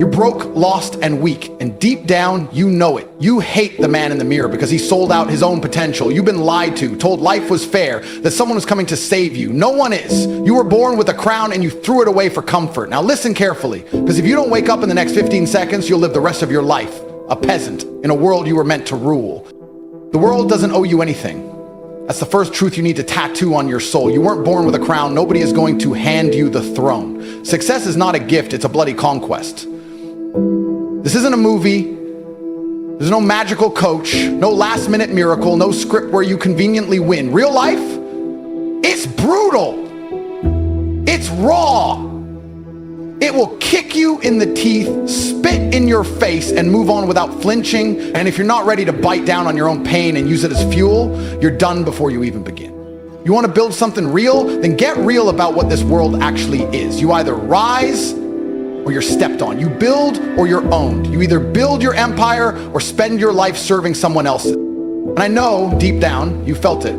You're broke, lost, and weak, and deep down, you know it. You hate the man in the mirror because he sold out his own potential. You've been lied to, told life was fair, that someone was coming to save you. No one is. You were born with a crown and you threw it away for comfort. Now listen carefully, because if you don't wake up in the next 15 seconds, you'll live the rest of your life a peasant in a world you were meant to rule. The world doesn't owe you anything. That's the first truth you need to tattoo on your soul. You weren't born with a crown. Nobody is going to hand you the throne. Success is not a gift, it's a bloody conquest. This isn't a movie. There's no magical coach, no last minute miracle, no script where you conveniently win. Real life, it's brutal. It's raw. It will kick you in the teeth, spit in your face, and move on without flinching. And if you're not ready to bite down on your own pain and use it as fuel, you're done before you even begin. You want to build something real? Then get real about what this world actually is. You either rise or you're stepped on. You build or you're owned. You either build your empire or spend your life serving someone else's. And I know deep down you felt it.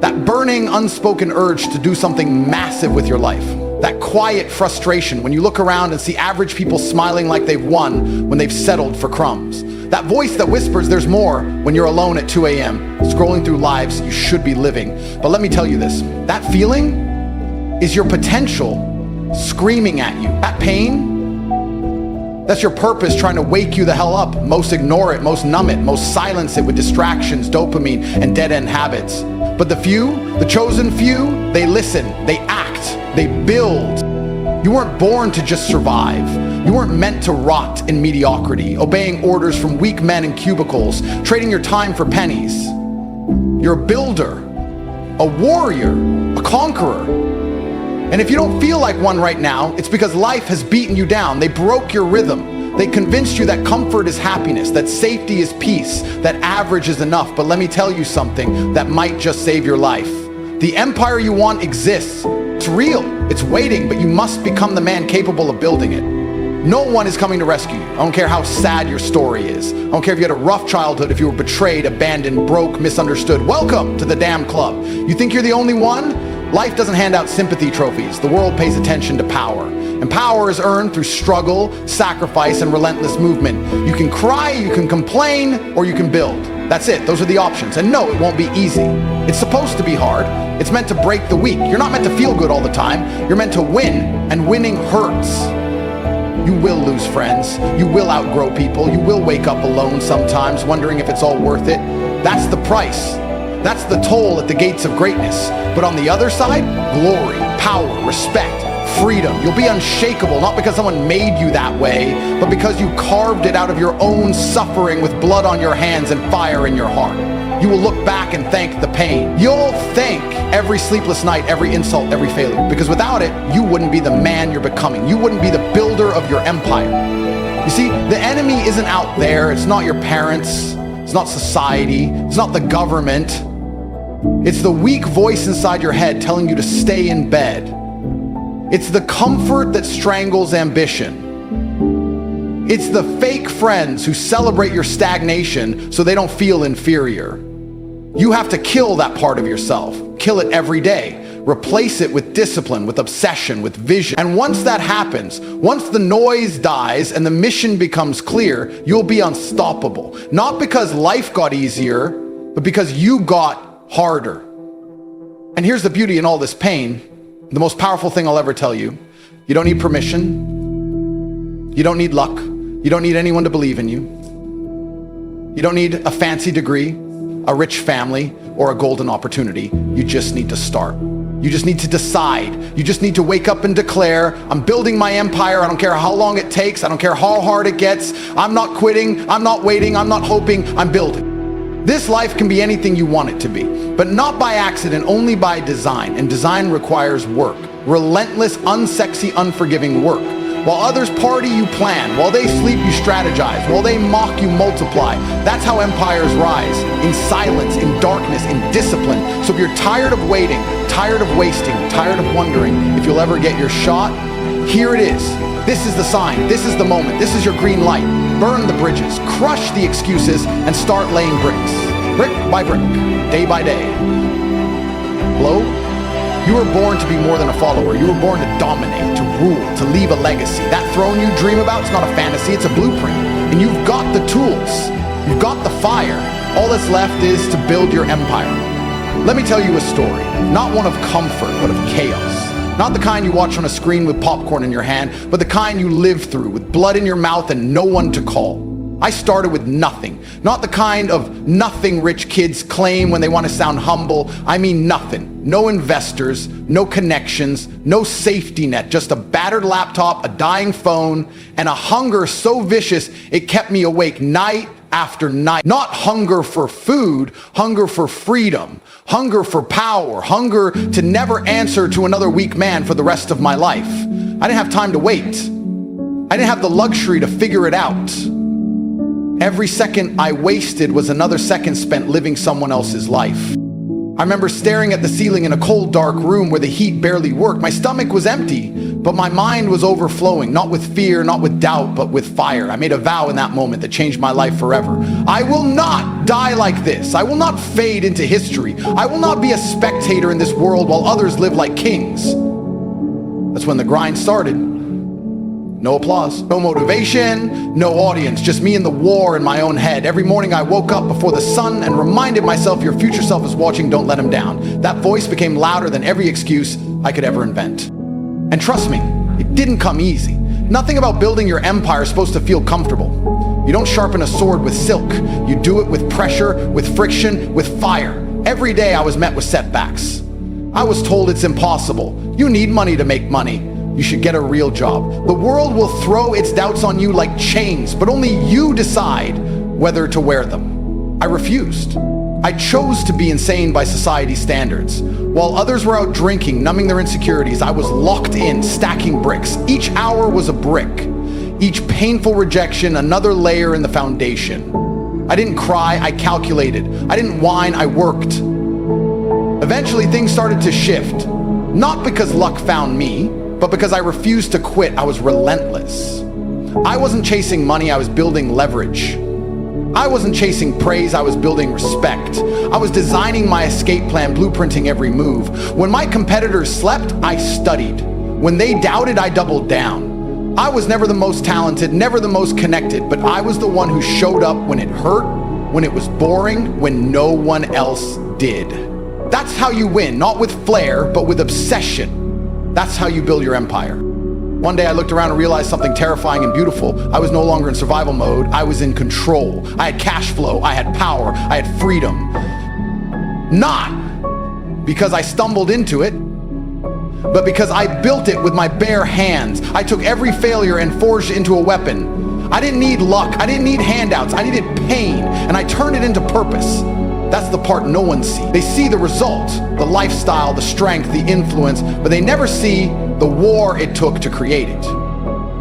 That burning, unspoken urge to do something massive with your life. That quiet frustration when you look around and see average people smiling like they've won when they've settled for crumbs. That voice that whispers there's more when you're alone at 2 a.m. scrolling through lives you should be living. But let me tell you this, that feeling is your potential screaming at you. That pain, that's your purpose trying to wake you the hell up. Most ignore it, most numb it, most silence it with distractions, dopamine, and dead-end habits. But the few, the chosen few, they listen, they act, they build. You weren't born to just survive. You weren't meant to rot in mediocrity, obeying orders from weak men in cubicles, trading your time for pennies. You're a builder, a warrior, a conqueror. And if you don't feel like one right now, it's because life has beaten you down. They broke your rhythm. They convinced you that comfort is happiness, that safety is peace, that average is enough. But let me tell you something that might just save your life. The empire you want exists. It's real. It's waiting, but you must become the man capable of building it. No one is coming to rescue you. I don't care how sad your story is. I don't care if you had a rough childhood, if you were betrayed, abandoned, broke, misunderstood. Welcome to the damn club. You think you're the only one? Life doesn't hand out sympathy trophies. The world pays attention to power. And power is earned through struggle, sacrifice, and relentless movement. You can cry, you can complain, or you can build. That's it. Those are the options. And no, it won't be easy. It's supposed to be hard. It's meant to break the weak. You're not meant to feel good all the time. You're meant to win, and winning hurts. You will lose friends. You will outgrow people. You will wake up alone sometimes, wondering if it's all worth it. That's the price. That's the toll at the gates of greatness. But on the other side, glory, power, respect, freedom. You'll be unshakable, not because someone made you that way, but because you carved it out of your own suffering with blood on your hands and fire in your heart. You will look back and thank the pain. You'll thank every sleepless night, every insult, every failure, because without it, you wouldn't be the man you're becoming. You wouldn't be the builder of your empire. You see, the enemy isn't out there. It's not your parents. It's not society. It's not the government. It's the weak voice inside your head telling you to stay in bed. It's the comfort that strangles ambition. It's the fake friends who celebrate your stagnation so they don't feel inferior. You have to kill that part of yourself. Kill it every day. Replace it with discipline, with obsession, with vision. And once that happens, once the noise dies and the mission becomes clear, you'll be unstoppable. Not because life got easier, but because you got harder. And here's the beauty in all this pain. The most powerful thing I'll ever tell you. You don't need permission. You don't need luck. You don't need anyone to believe in you. You don't need a fancy degree, a rich family, or a golden opportunity. You just need to start. You just need to decide. You just need to wake up and declare, I'm building my empire. I don't care how long it takes. I don't care how hard it gets. I'm not quitting. I'm not waiting. I'm not hoping. I'm building. This life can be anything you want it to be, but not by accident, only by design. And design requires work. Relentless, unsexy, unforgiving work. While others party, you plan. While they sleep, you strategize. While they mock, you multiply. That's how empires rise. In silence, in darkness, in discipline. So if you're tired of waiting, tired of wasting, tired of wondering if you'll ever get your shot, here it is. This is the sign. This is the moment. This is your green light. Burn the bridges, crush the excuses, and start laying bricks. Brick by brick, day by day. Hello? You were born to be more than a follower. You were born to dominate, to rule, to leave a legacy. That throne you dream about is not a fantasy, it's a blueprint. And you've got the tools, you've got the fire. All that's left is to build your empire. Let me tell you a story, not one of comfort, but of chaos. Not the kind you watch on a screen with popcorn in your hand, but the kind you live through with blood in your mouth and no one to call. I started with nothing, not the kind of nothing rich kids claim when they want to sound humble. I mean nothing. No investors, no connections, no safety net, just a battered laptop, a dying phone, and a hunger so vicious it kept me awake night after night. Not hunger for food, hunger for freedom, hunger for power, hunger to never answer to another weak man for the rest of my life. I didn't have time to wait. I didn't have the luxury to figure it out. Every second I wasted was another second spent living someone else's life. I remember staring at the ceiling in a cold, dark room where the heat barely worked. My stomach was empty, but my mind was overflowing, not with fear, not with doubt, but with fire. I made a vow in that moment that changed my life forever. I will not die like this. I will not fade into history. I will not be a spectator in this world while others live like kings. That's when the grind started. No applause, no motivation, no audience, just me and the war in my own head. Every morning I woke up before the sun and reminded myself, your future self is watching, don't let him down. That voice became louder than every excuse I could ever invent. And trust me, it didn't come easy. Nothing about building your empire is supposed to feel comfortable. You don't sharpen a sword with silk. You do it with pressure, with friction, with fire. Every day I was met with setbacks. I was told it's impossible. You need money to make money. You should get a real job. The world will throw its doubts on you like chains, but only you decide whether to wear them. I refused. I chose to be insane by society's standards. While others were out drinking, numbing their insecurities, I was locked in, stacking bricks. Each hour was a brick. Each painful rejection, another layer in the foundation. I didn't cry, I calculated. I didn't whine, I worked. Eventually, things started to shift. Not because luck found me, but because I refused to quit. I was relentless. I wasn't chasing money, I was building leverage. I wasn't chasing praise, I was building respect. I was designing my escape plan, blueprinting every move. When my competitors slept, I studied. When they doubted, I doubled down. I was never the most talented, never the most connected, but I was the one who showed up when it hurt, when it was boring, when no one else did. That's how you win, not with flair, but with obsession. That's how you build your empire. One day I looked around and realized something terrifying and beautiful. I was no longer in survival mode. I was in control. I had cash flow. I had power. I had freedom. Not because I stumbled into it, but because I built it with my bare hands. I took every failure and forged it into a weapon. I didn't need luck. I didn't need handouts. I needed pain, and I turned it into purpose. That's the part no one sees. They see the result, the lifestyle, the strength, the influence, but they never see the war it took to create it.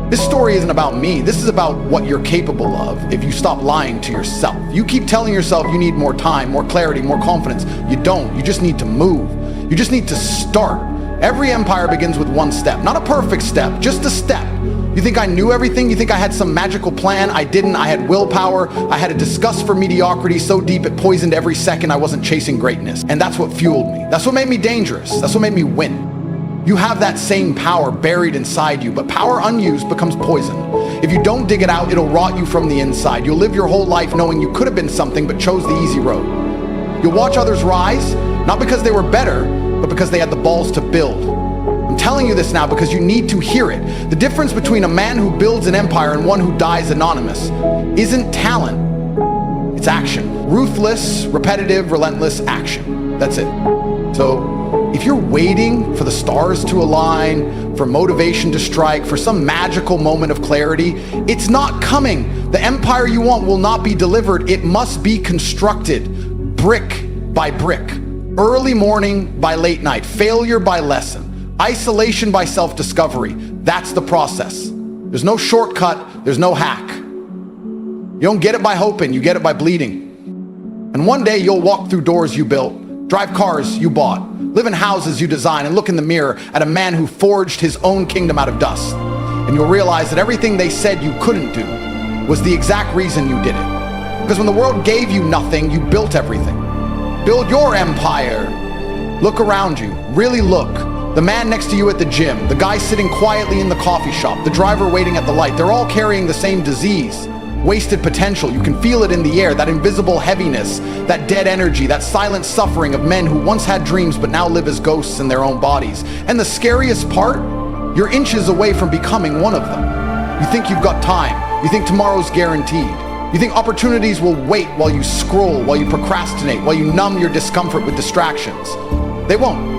This story isn't about me. This is about what you're capable of if you stop lying to yourself. You keep telling yourself you need more time, more clarity, more confidence. You don't. You just need to move. You just need to start. Every empire begins with one step. Not a perfect step, just a step. You think I knew everything? You think I had some magical plan? I didn't. I had willpower. I had a disgust for mediocrity so deep it poisoned every second I wasn't chasing greatness. And that's what fueled me. That's what made me dangerous. That's what made me win. You have that same power buried inside you, but power unused becomes poison. If you don't dig it out, it'll rot you from the inside. You'll live your whole life knowing you could have been something but chose the easy road. You'll watch others rise, not because they were better, but because they had the balls to build. I'm telling you this now because you need to hear it. The difference between a man who builds an empire and one who dies anonymous isn't talent, it's action. Ruthless, repetitive, relentless action. That's it. So if you're waiting for the stars to align, for motivation to strike, for some magical moment of clarity, it's not coming. The empire you want will not be delivered. It must be constructed brick by brick. Early morning by late night, failure by lesson. Isolation by self-discovery. That's the process. There's no shortcut. There's no hack. You don't get it by hoping. You get it by bleeding. And one day you'll walk through doors you built, drive cars you bought, live in houses you designed, and look in the mirror at a man who forged his own kingdom out of dust. And you'll realize that everything they said you couldn't do was the exact reason you did it. Because when the world gave you nothing, you built everything. Build your empire. Look around you. Really look. The man next to you at the gym, the guy sitting quietly in the coffee shop, the driver waiting at the light, they're all carrying the same disease. Wasted potential. You can feel it in the air, that invisible heaviness, that dead energy, that silent suffering of men who once had dreams but now live as ghosts in their own bodies. And the scariest part, you're inches away from becoming one of them. You think you've got time. You think tomorrow's guaranteed. You think opportunities will wait while you scroll, while you procrastinate, while you numb your discomfort with distractions. They won't.